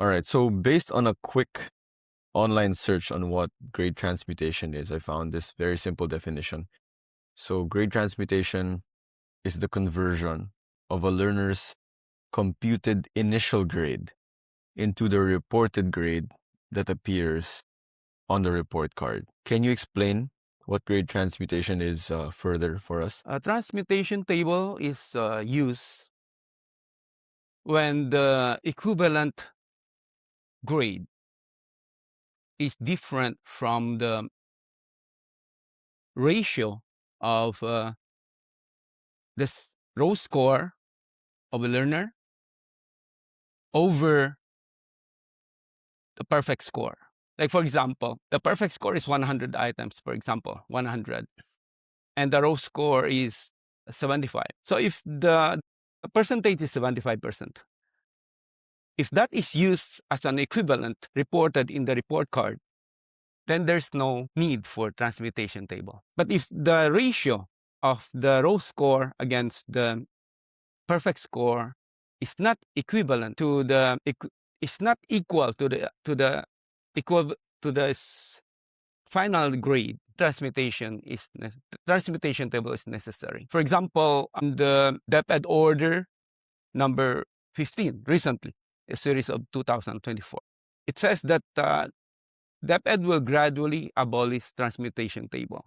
All right. So based on a quick online search on what grade transmutation is, I found this very simple definition. So grade transmutation is the conversion of a learner's computed initial grade into the reported grade that appears on the report card. Can you explain what grade transmutation is further for us? A transmutation table is used when the equivalent grade is different from the ratio of the row score of a learner over the perfect score. Like, for example, the perfect score is 100 items, for example, 100. And the row score is 75. So if the percentage is 75%, if that is used as an equivalent reported in the report card, then there's no need for transmutation table. But if the ratio of the row score against the perfect score is not equivalent to the is not equal to the final grade, transmutation table is necessary. For example, the DepEd order number 15 recently, a series of 2024, it says that DepEd will gradually abolish transmutation table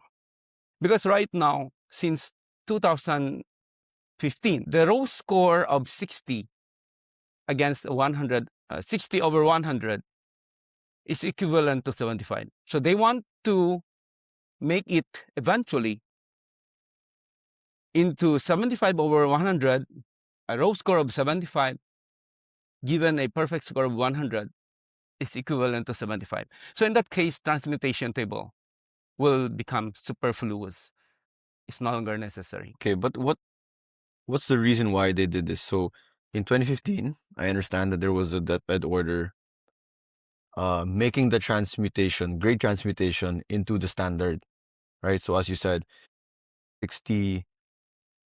because right now, since 2015, the row score of 60 against 100, 60 over 100 is equivalent to 75. So they want to make it eventually into 75 over 100, a row score of 75 given a perfect score of 100 is equivalent to 75. So in that case, transmutation table will become superfluous. It's no longer necessary. Okay, but what's the reason why they did this? So in 2015, I understand that there was a DepEd order making the grade transmutation into the standard, right? So as you said, 60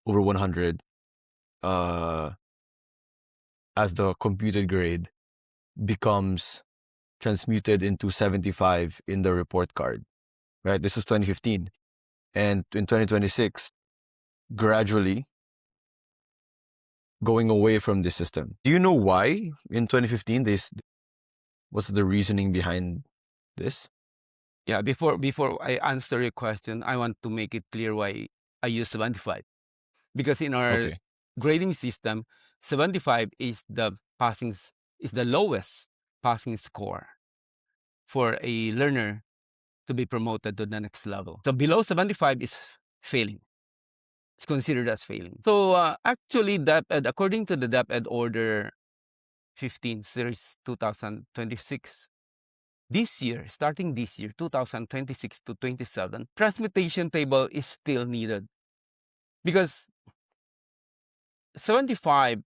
over 100 as the computed grade becomes transmuted into 75 in the report card, right? This was 2015. And in 2026, gradually going away from this system. Do you know why in 2015 what's the reasoning behind this? Yeah, before I answer your question, I want to make it clear why I use 75. Because in our Okay. grading system, 75 is the lowest passing score for a learner to be promoted to the next level. So below 75 is failing. It's considered as failing. So actually, DepEd, according to the DepEd Order 15 Series 2026, starting this year, 2026 to 27, transmutation table is still needed because 75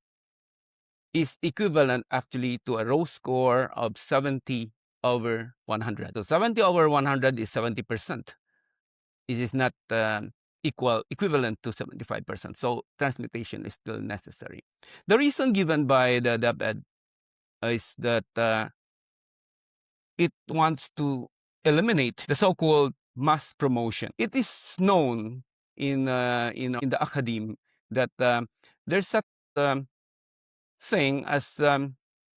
is equivalent actually to a row score of 70 over 100. So 70 over 100 is 70%. It is not equivalent to 75%. So transmutation is still necessary. The reason given by the DepEd is that it wants to eliminate the so-called mass promotion. It is known in the academe that there's such thing as,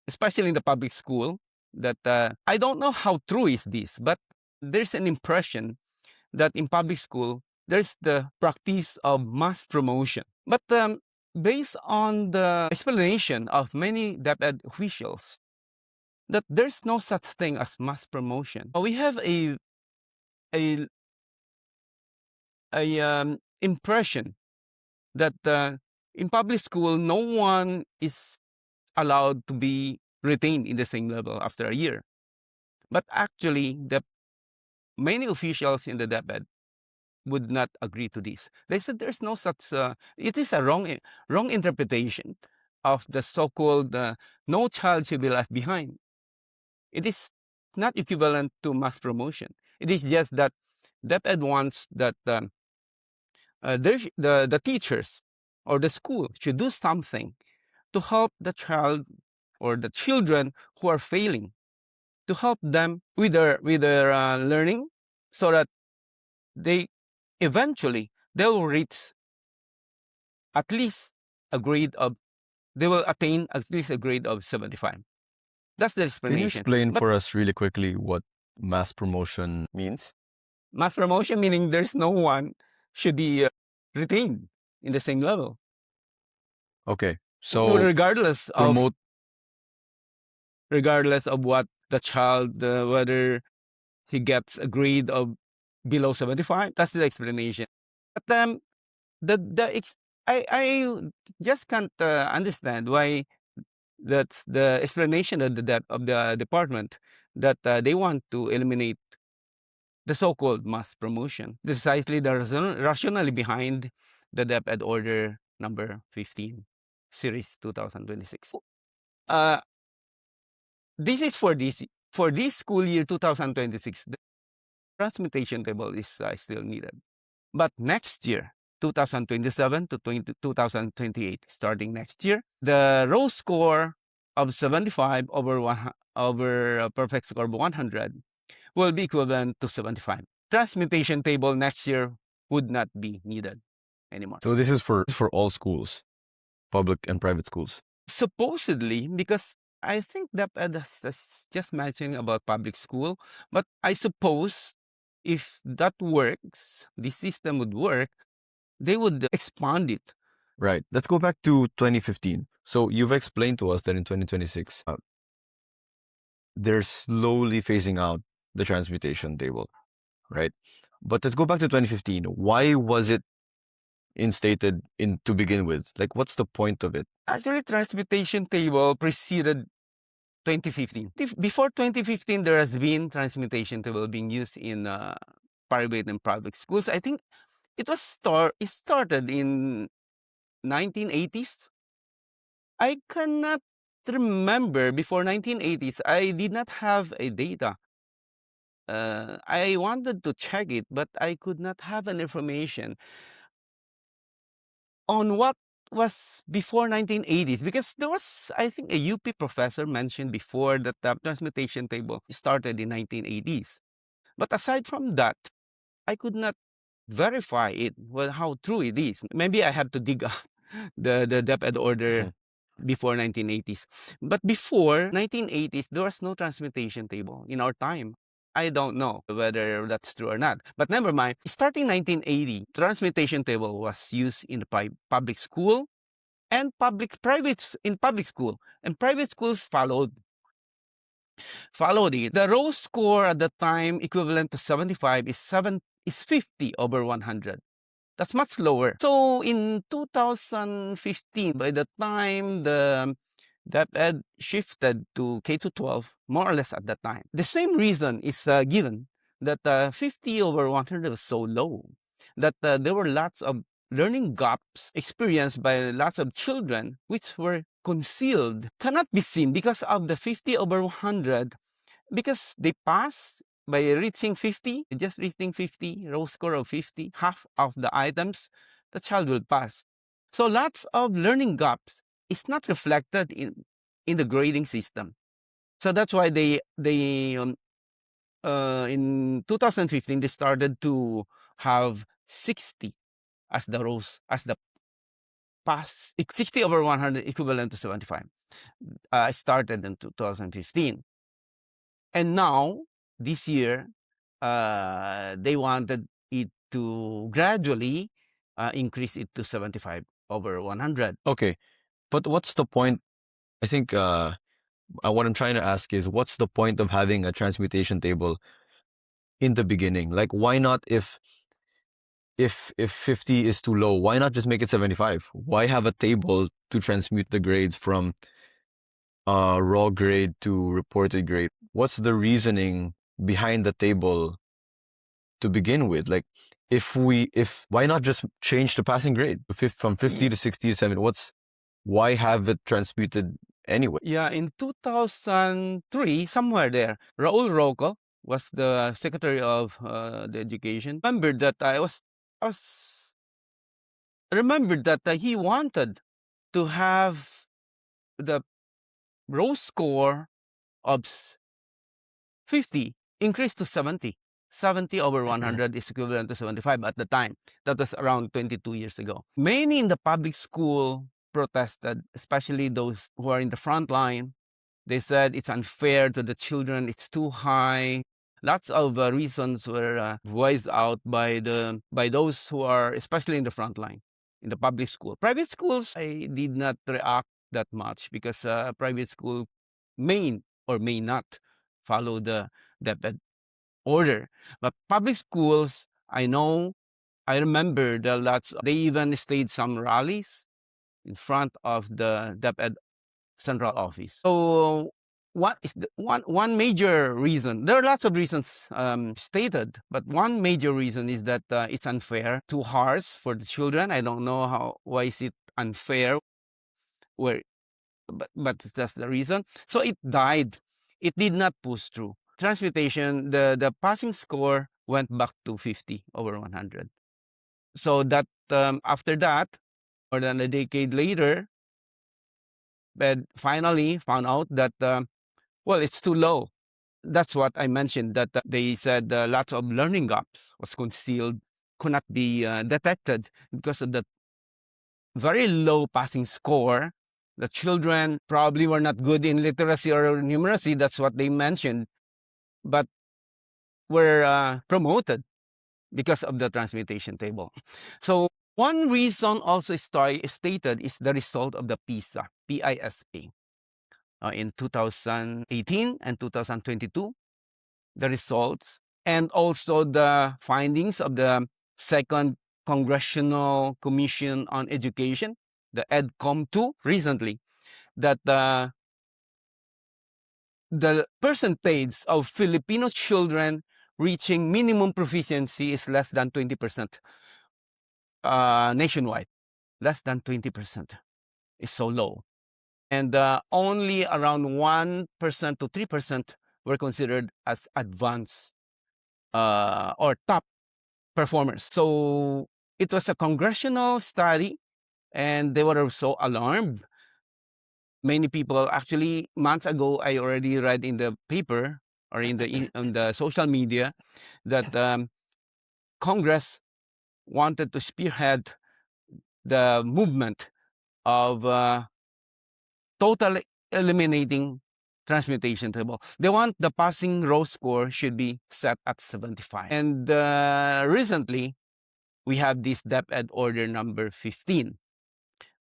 especially in the public school, that I don't know how true is this, but there's an impression that in public school there's the practice of mass promotion. But based on the explanation of many DepEd officials, that there's no such thing as mass promotion. We have a impression that in public school no one is allowed to be retained in the same level after a year. But actually, the many officials in the DepEd would not agree to this. They said there's no such. It is a wrong interpretation of the so-called "no child should be left behind." It is not equivalent to mass promotion. It is just that DepEd wants that the teachers or the school should do something to help the child or the children who are failing, to help them with their learning, so that they eventually they will reach at least a grade of they will attain at least a grade of 75. That's the Can you explanation. explain But for us really quickly what mass promotion means? mass promotion meaning there's no one should be retained in the same level, Okay, so regardless promote. of what the child, whether he gets a grade of below 75. That's the explanation. But I just can't understand why that's the explanation of the department, that they want to eliminate the so-called mass promotion. Precisely the rationale behind the DepEd Order number 15, Series 2026. This is for this school year 2026. The transmutation table is still needed, but next year, 2027 to 2028, starting next year, the row score of 75 over a perfect score of 100 will be equivalent to 75. Transmutation table next year would not be needed anymore. So this is for all schools, public and private schools. Supposedly, because I think that that's just mentioning about public school, but I suppose if that works, this system would work, they would expand it. Right. Let's go back to 2015. So you've explained to us that in 2026, they're slowly phasing out the transmutation table, right? But let's go back to 2015. Why was it instated to begin with? Like, what's the point of it? Actually, transmutation table preceded 2015. Before 2015, there has been transmutation table being used in private and public schools. I think it started in 1980s. I cannot remember before 1980s. I did not have a data. I wanted to check it, but I could not have an information on what was before 1980s, because there was, I think, a UP professor mentioned before that the transmutation table started in 1980s. But aside from that, I could not verify it, well, how true it is. Maybe I had to dig up the DepEd order before 1980s. But before 1980s, there was no transmutation table in our time. I don't know whether that's true or not. But never mind. Starting 1980, transmutation table was used in the public school and public school. And private schools followed it. The row score at the time equivalent to 75 is 50 over 100. That's much lower. So in 2015, by the time the DepEd shifted to K-12, more or less at that time, the same reason is given, that 50 over 100 was so low, that there were lots of learning gaps experienced by lots of children which were concealed, cannot be seen because of the 50 over 100, because they pass by reaching 50, just reaching 50, row score of 50, half of the items, the child will pass. So lots of learning gaps is not reflected in the grading system. So that's why they in 2015 they started to have 60 as the rows, as the pass, 60 over 100 equivalent to 75. Started in 2015. And now, this year, they wanted it to gradually increase it to 75 over 100. Okay, but what's the point? I think what I'm trying to ask is, what's the point of having a transmutation table in the beginning? Like, why not, if 50 is too low, why not just make it 75? Why have a table to transmute the grades from raw grade to reported grade? What's the reasoning behind the table to begin with? Like, why not just change the passing grade from 50 to 60 to 70? Why have it transmuted anyway? Yeah, in 2003, somewhere there, Raul Roco was the Secretary of the Education. Remembered that remembered that he wanted to have the raw score of 50 increased to 70. 70 over 100 is equivalent to 75 at the time. That was around 22 years ago. Many in the public school protested, especially those who are in the front line. They said it's unfair to the children, it's too high. Lots of reasons were voiced out by those who are especially in the front line, in the public school. Private schools, I did not react that much because private school may or may not follow the DepEd order. But public schools, I remember they even staged some rallies in front of the DepEd central office. So what is one major reason? There are lots of reasons stated, but one major reason is that it's unfair, too harsh for the children. I don't know why is it unfair, but that's the reason. So it died. It did not push through. Transmutation, the passing score went back to 50 over 100. So that after that, more than a decade later, DepEd finally found out that, it's too low. That's what I mentioned, that they said lots of learning gaps was concealed, could not be detected because of the very low passing score. The children probably were not good in literacy or numeracy, that's what they mentioned, but were promoted because of the transmutation table. So one reason also stated is the result of the PISA, PISA. In 2018 and 2022, the results, and also the findings of the second Congressional Commission on Education, the EDCOM2, recently, that the percentage of Filipino children reaching minimum proficiency is less than 20% nationwide. Less than 20% is so low. And only around 1% to 3% were considered as advanced or top performers. So it was a congressional study, and they were so alarmed. Many people, actually, months ago, I already read in the paper or on the social media that Congress wanted to spearhead the movement of totally eliminating transmutation table. They want the passing row score should be set at 75. And recently, we have this DepEd order number 15,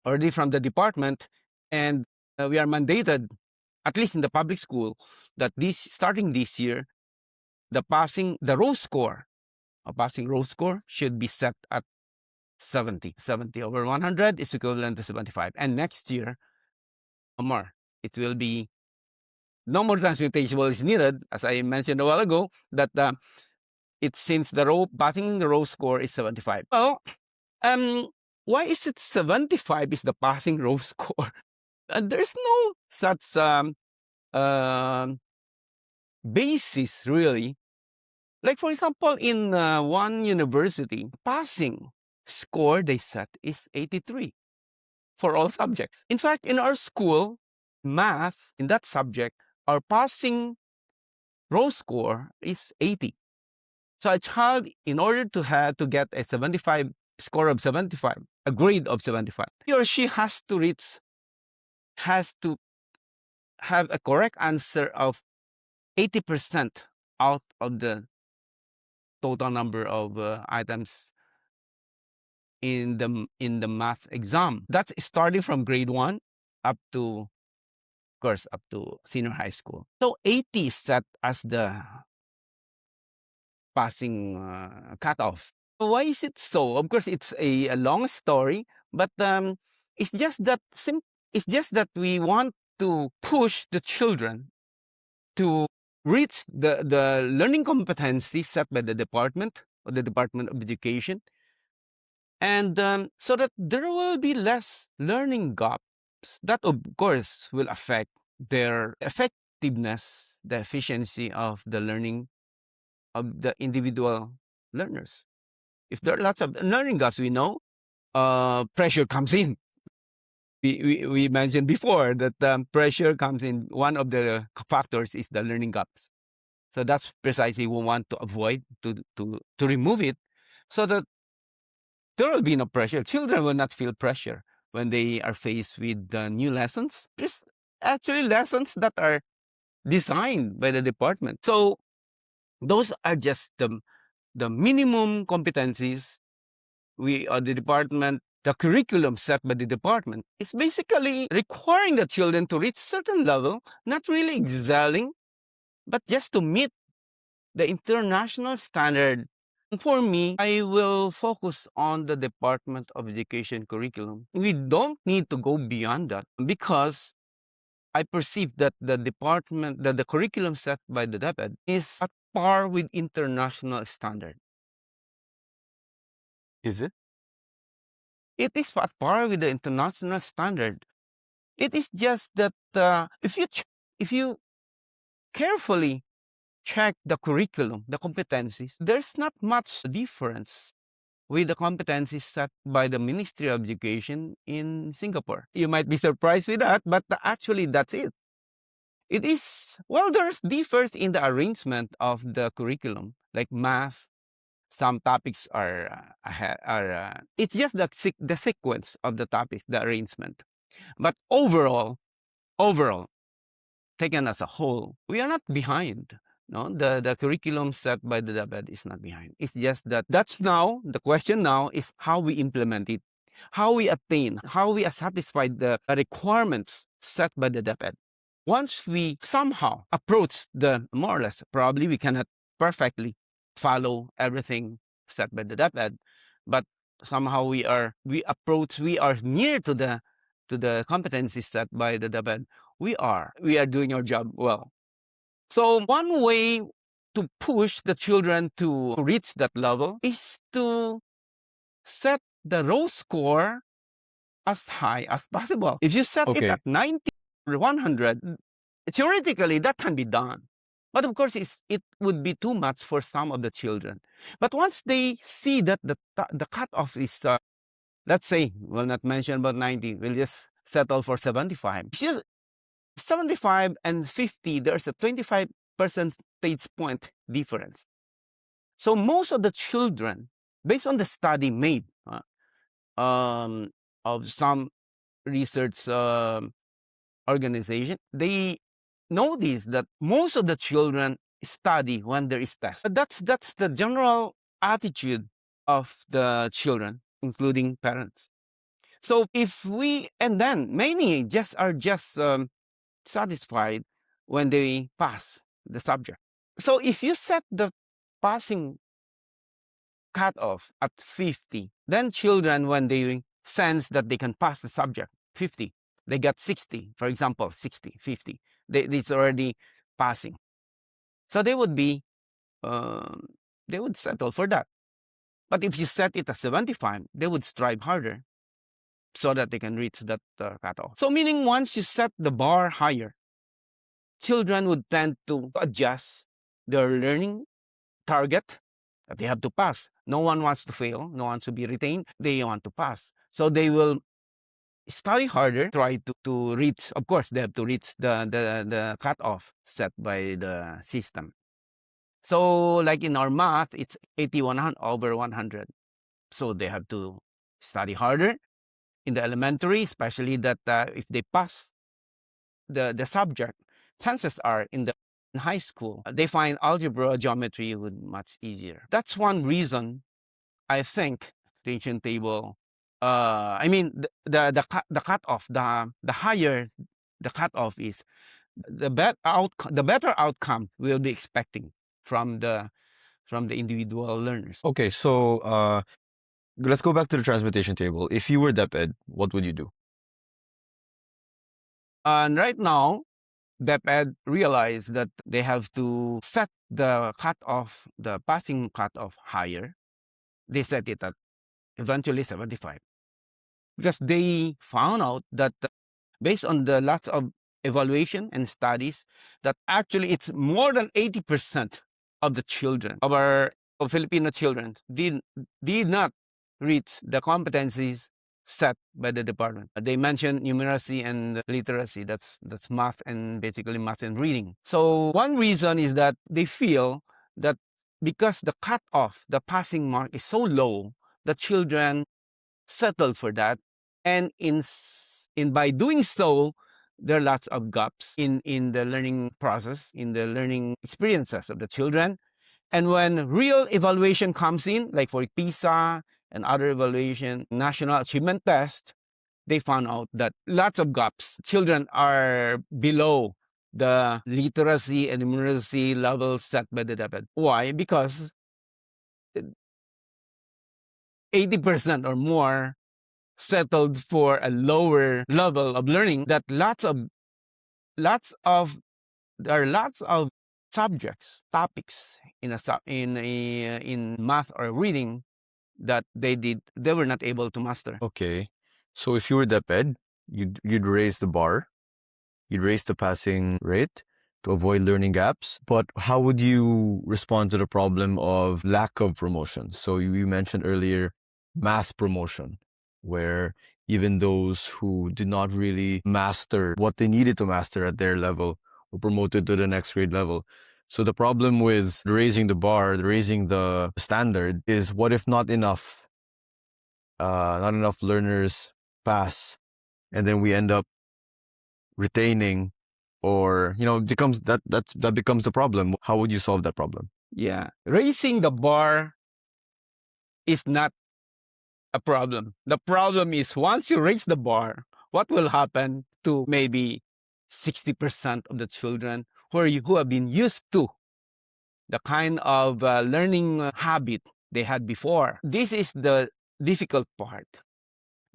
already from the department, and we are mandated, at least in the public school, that starting this year, the passing row score should be set at 70. 70 over 100 is equivalent to 75. And next year, no more. It will be no more transmutation is needed, as I mentioned a while ago, that since passing the row score is 75. Well, why is it 75 is the passing row score? There's no such basis, really. Like, for example, in one university, passing score they set is 83 for all subjects. In fact, in our school, math, in that subject, our passing row score is 80. So a child, in order to get a 75 score of 75, a grade of 75, he or she has to have a correct answer of 80% out of the total number of items in the math exam. That's starting from grade 1 up to, of course, up to senior high school. So 80 is set as the passing cutoff. Why is it so? Of course, it's a long story, but it's just that we want to push the children to reach the learning competency set by the Department of Education, and so that there will be less learning gaps. That, of course, will affect their effectiveness, the efficiency of the learning of the individual learners. If there are lots of learning gaps, we know pressure comes in. we mentioned before that pressure comes in. One of the factors is the learning gaps. So that's precisely we want to avoid, to remove it, so that there will be no pressure. Children will not feel pressure when they are faced with new lessons. There's actually lessons that are designed by the department. So those are just the minimum competencies the department, the curriculum set by the department is basically requiring the children to reach certain level, not really excelling, but just to meet the international standard. For me, I will focus on the Department of Education curriculum. We don't need to go beyond that because I perceive that the curriculum set by the DepEd is at par with international standard. Is it? It is at par with the international standard. It is just that if you carefully check the curriculum, the competencies, there's not much difference with the competencies set by the Ministry of Education in Singapore. You might be surprised with that, but actually that's it. It is, well, there's differs in the arrangement of the curriculum, like math. Some topics it's just the sequence of the topics, the arrangement. But overall, taken as a whole, we are not behind. No, the curriculum set by the DepEd is not behind. It's just that's now, the question now is how we implement it, how we attain, how we satisfy the requirements set by the DepEd. Once we somehow approach more or less, probably we cannot perfectly follow everything set by the DepEd, but somehow we are near to the competencies set by the DepEd. We are doing our job well. So one way to push the children to reach that level is to set the raw score as high as possible. If you set it at 90 or 100, theoretically that can be done. But of course, it would be too much for some of the children. But once they see that the cutoff is, let's say, we'll not mention about 90, we'll just settle for 75. Just 75 and 50, there's a 25 percentage point difference. So most of the children, based on the study made of some research organization, they notice that most of the children study when there is test. But that's the general attitude of the children, including parents. So and then many are just satisfied when they pass the subject. So if you set the passing cutoff at 50, then children, when they sense that they can pass the subject 50, they got 60, for example, 60, 50. It's already passing. So they would settle for that. But if you set it at 75, they would strive harder so that they can reach that cutoff. So meaning once you set the bar higher, children would tend to adjust their learning target that they have to pass. No one wants to fail. No one wants to be retained. They want to pass. So they will study harder, try to reach, of course, they have to reach the cutoff set by the system. So like in our math, it's 81 over 100. So they have to study harder in the elementary, especially that if they pass the subject, chances are in high school, they find algebra, geometry would much easier. That's one reason I think the ancient table, the cutoff, the higher the cutoff is, the better outcome we'll be expecting from the individual learners. Okay, so let's go back to the transmutation table. If you were DepEd, what would you do? And right now, DepEd realized that they have to set the cutoff, the passing cutoff higher. They set it at eventually 75. Because they found out that based on the lots of evaluation and studies, that actually it's more than 80% of the children, of Filipino children, did not reach the competencies set by the department. They mentioned numeracy and literacy. That's math and basically math and reading. So one reason is that they feel that because the cutoff, the passing mark is so low, the children settle for that, and in by doing so, there are lots of gaps in the learning process, in the learning experiences of the children. And when real evaluation comes in, like for PISA and other evaluation, national achievement test, they found out that lots of gaps. Children are below the literacy and numeracy levels set by the DepEd. Why? Because 80% or more settled for a lower level of learning. That there are lots of subjects, topics in math or reading that they were not able to master. Okay. So if you were DepEd, you'd raise the bar, you'd raise the passing rate to avoid learning gaps. But how would you respond to the problem of lack of promotion? So you mentioned earlier mass promotion, where even those who did not really master what they needed to master at their level were promoted to the next grade level. So the problem with raising the bar, raising the standard, is what if not enough learners pass, and then we end up retaining, or becomes that becomes the problem. How would you solve that problem? Yeah, raising the bar is not a problem. The problem is once you raise the bar, what will happen to maybe 60% of the children who have been used to the kind of learning habit they had before. This is the difficult part.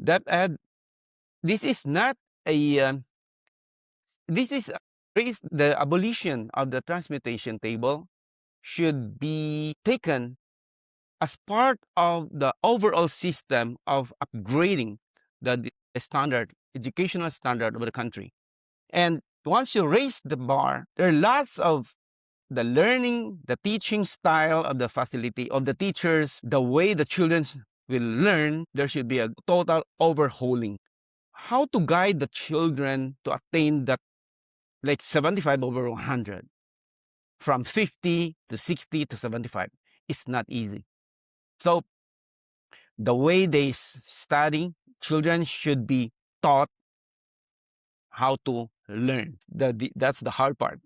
DepEd, this is not a this is the abolition of the transmutation table should be taken as part of the overall system of upgrading the educational standard of the country. And once you raise the bar, there are lots of the learning, the teaching style of the facility, of the teachers, the way the children will learn. There should be a total overhauling. How to guide the children to attain that, like 75 over 100, from 50 to 60 to 75, it's not easy. So the way they study, children should be taught how to learn. That's the hard part.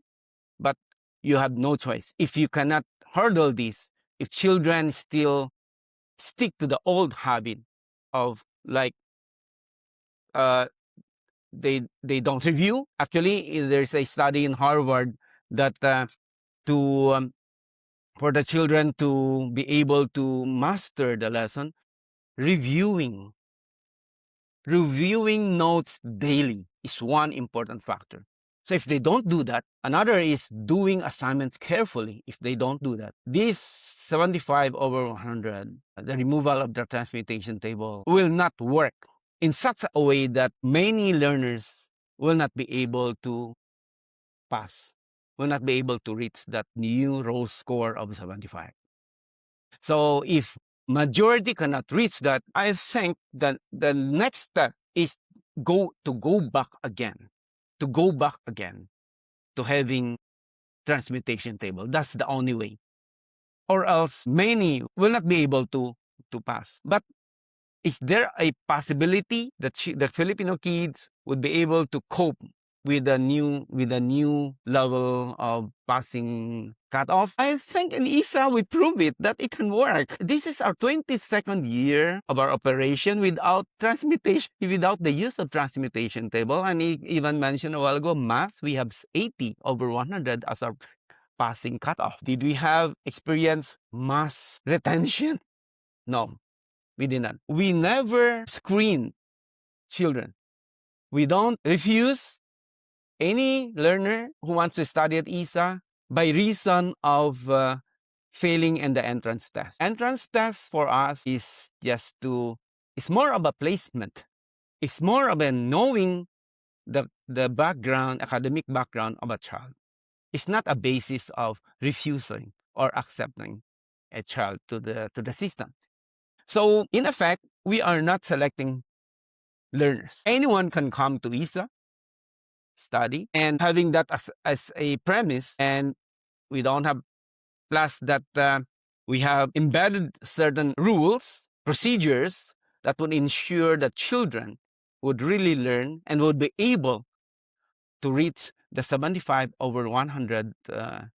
But you have no choice. If you cannot hurdle this, if children still stick to the old habit of like they don't review. Actually, there's a study in Harvard that for the children to be able to master the lesson, reviewing notes daily is one important factor. So if they don't do that, another is doing assignments carefully. If they don't do that, this 75 over 100, the removal of the transmutation table, will not work in such a way that many learners will not be able to pass, will not be able to reach that new roll score of 75. So if majority cannot reach that, I think that the next step is to go back again to having transmutation table. That's the only way. Or else many will not be able to pass. But is there a possibility that the Filipino kids would be able to cope with a new level of passing cutoff? I think in ISA we prove it that it can work. This is our 22nd year of our operation without transmutation, without the use of transmutation table. And he even mentioned a while ago, math, we have 80 over 100 as our passing cutoff. Did we have experience mass retention? No, we did not. We never screen children. We don't refuse any learner who wants to study at ISA by reason of failing in the entrance test. Entrance test for us is it's more of a placement. It's more of a knowing the academic background of a child. It's not a basis of refusing or accepting a child to the system. So in effect, we are not selecting learners. Anyone can come to ISA, study, and having that as a premise, and we don't have, plus that we have embedded certain rules, procedures that would ensure that children would really learn and would be able to reach the 75/100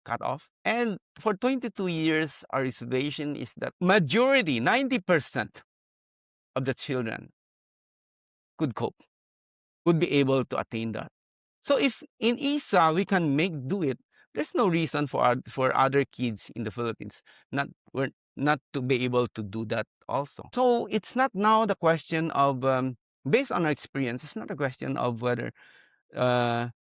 cutoff. And for 22 years, our observation is that majority, 90% of the children could cope, would be able to attain that. So if in ISA we can do it, there's no reason for other kids in the Philippines not to be able to do that also. So it's not now the question of, based on our experience, it's not a question of whether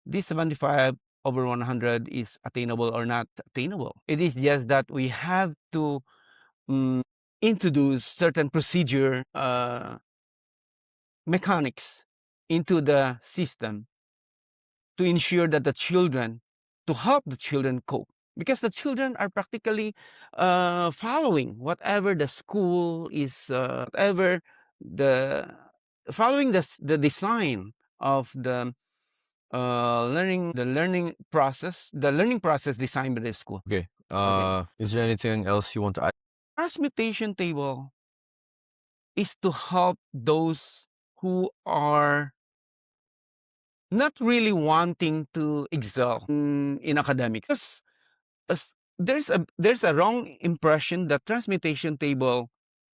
this 75/100 is attainable or not attainable. It is just that we have to introduce certain procedure mechanics into the system to ensure that to help the children cope. Because the children are practically following whatever the school is, following the design of the learning process designed by the school. Okay. Is there anything else you want to add? Transmutation table is to help those who are not really wanting to excel in academics. Because there's a wrong impression that transmutation table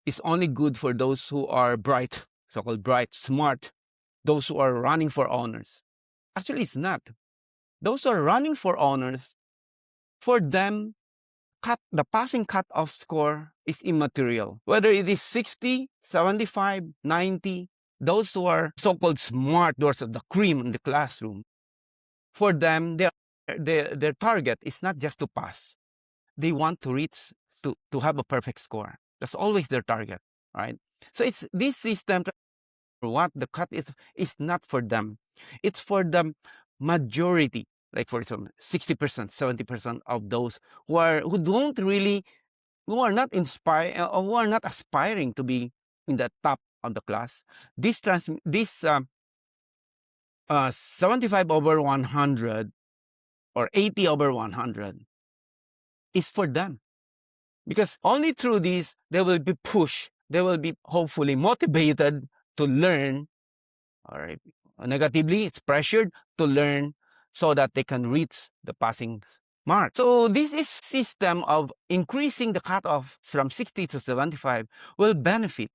is only good for those who are bright, so-called bright, smart, those who are running for honors. Actually, it's not. Those who are running for honors, for them, the passing cutoff score is immaterial. Whether it is 60, 75, 90, those who are so-called smart, those are the cream in the classroom, for them, their target is not just to pass. They want to reach, to have a perfect score. That's always their target, right? So it's this system, what the cut is not for them. It's for the majority, like for example, 60%, 70% of those who are not inspired or who are not aspiring to be in the top of the class. This 75/100 or 80/100 is for them, because only through this they will be pushed. They will be hopefully motivated to learn. All right. Negatively, it's pressured to learn so that they can reach the passing mark. So this is system of increasing the cutoff from 60 to 75 will benefit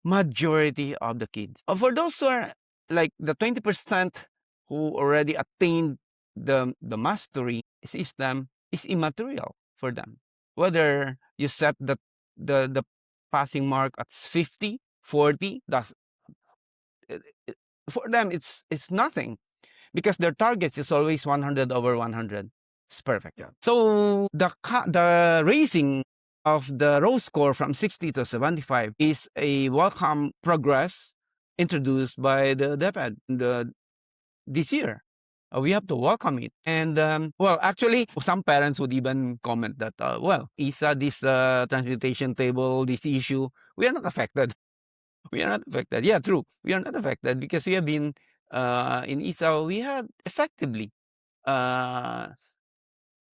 majority of the kids. For those who are like the 20% who already attained the mastery system, is immaterial for them. Whether you set the passing mark at 50, 40, that's for them it's nothing, because their target is always 100/100. It's perfect. Yeah. So the raising of the row score from 60 to 75 is a welcome progress introduced by the DepEd this year. We have to welcome it. And well, actually, some parents would even comment that, well, ISA, this transmutation table, this issue, we are not affected. We are not affected. Yeah, true. We are not affected because we have been in ISA, we had effectively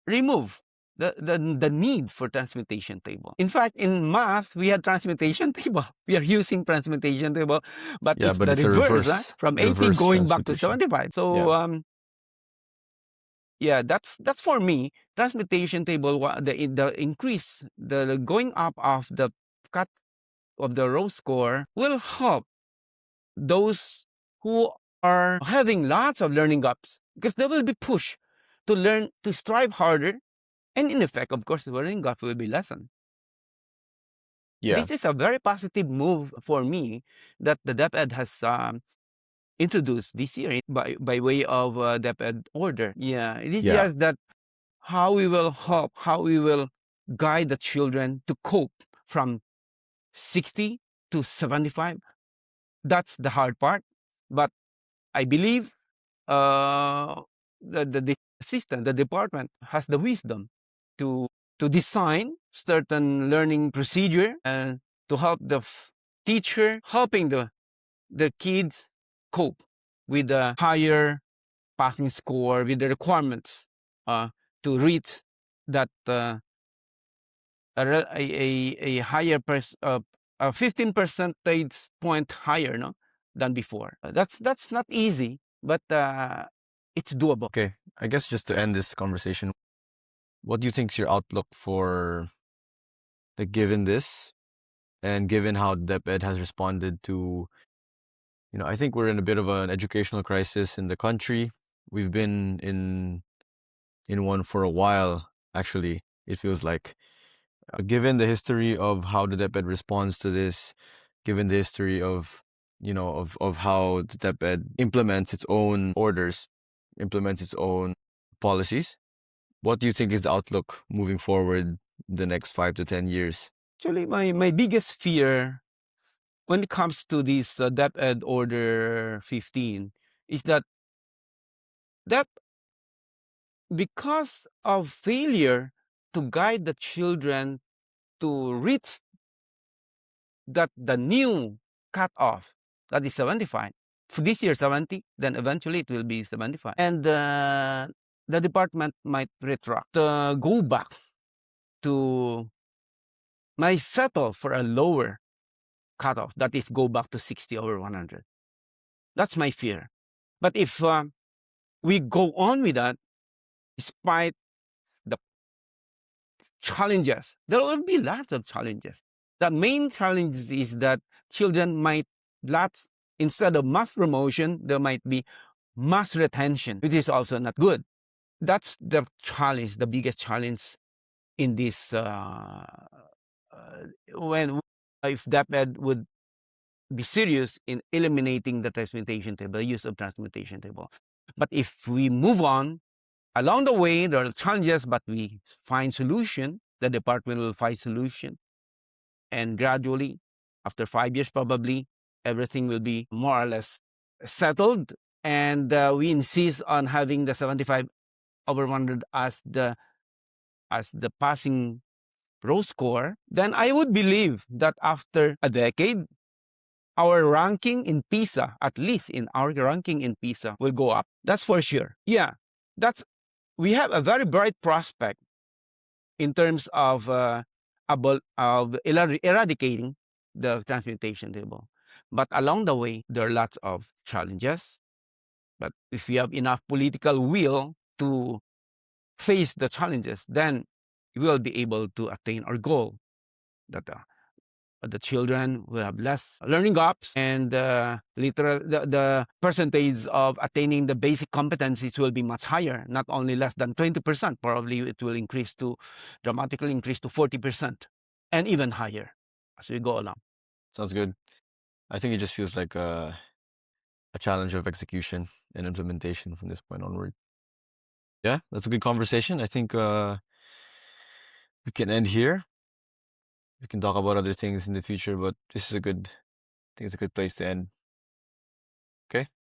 remove the need for transmutation table. In fact, in math, we had transmutation table. We are using transmutation table, but Yeah, it's but the it's a reverse, from 80 reverse going back to transmutation. 75. So yeah, that's for me. Transmutation table, the increase, the going up of the cut of the row score will help those who are having lots of learning gaps, because they will be pushed to learn, to strive harder, and in effect, of course, the learning gap will be lessened. Yeah. This is a very positive move for me that the DepEd has introduced this year by way of DepEd order. Yeah, it is just that how we will help, how we will guide the children to cope from 60 to 75. That's the hard part. But I believe the system, the department has the wisdom to design certain learning procedure and to help the teacher, helping the the kids cope with the higher passing score, with the requirements to reach that a higher a 15 percentage point higher, no, than before. That's not easy, but it's doable. Okay, I guess just to end this conversation, what do you think is your outlook for, like, given this and given how DepEd has responded to, I think we're in a bit of an educational crisis in the country. We've been in one for a while, actually, it feels like. Given the history of how the DepEd responds to this, given the history of, of how the DepEd implements its own orders, implements its own policies, what do you think is the outlook moving forward the next 5 to 10 years? Actually, my biggest fear when it comes to this DepEd Order 15 is that because of failure to guide the children to reach the new cutoff, that is 75. For this year 70, then eventually it will be 75. And the department might retract, go back to, might settle for a lower cutoff, that is go back to 60 over 100. That's my fear. But if we go on with that, despite the challenges, there will be lots of challenges. The main challenge is that children might, instead of mass promotion, there might be mass retention, which is also not good. That's the challenge, the biggest challenge in this, when if DepEd would be serious in eliminating the transmutation table, the use of transmutation table. But if we move on, along the way, there are challenges, but we find solution. The department will find solution. And gradually, after 5 years, probably, everything will be more or less settled. And we insist on having the 75 over 100 as the passing row score. Then I would believe that after a decade, our ranking in PISA, at least in our ranking in PISA, will go up. That's for sure. Yeah, we have a very bright prospect in terms of eradicating the transmutation table. But along the way, there are lots of challenges. But if we have enough political will to face the challenges, then we will be able to attain our goal, that the children will have less learning gaps, and the percentage of attaining the basic competencies will be much higher, not only less than 20%. Probably it will dramatically increase to 40% and even higher as we go along. Sounds good. I think it just feels like a challenge of execution and implementation from this point onward. Yeah, that's a good conversation. I think we can end here. We can talk about other things in the future, but this is I think it's a good place to end. Okay?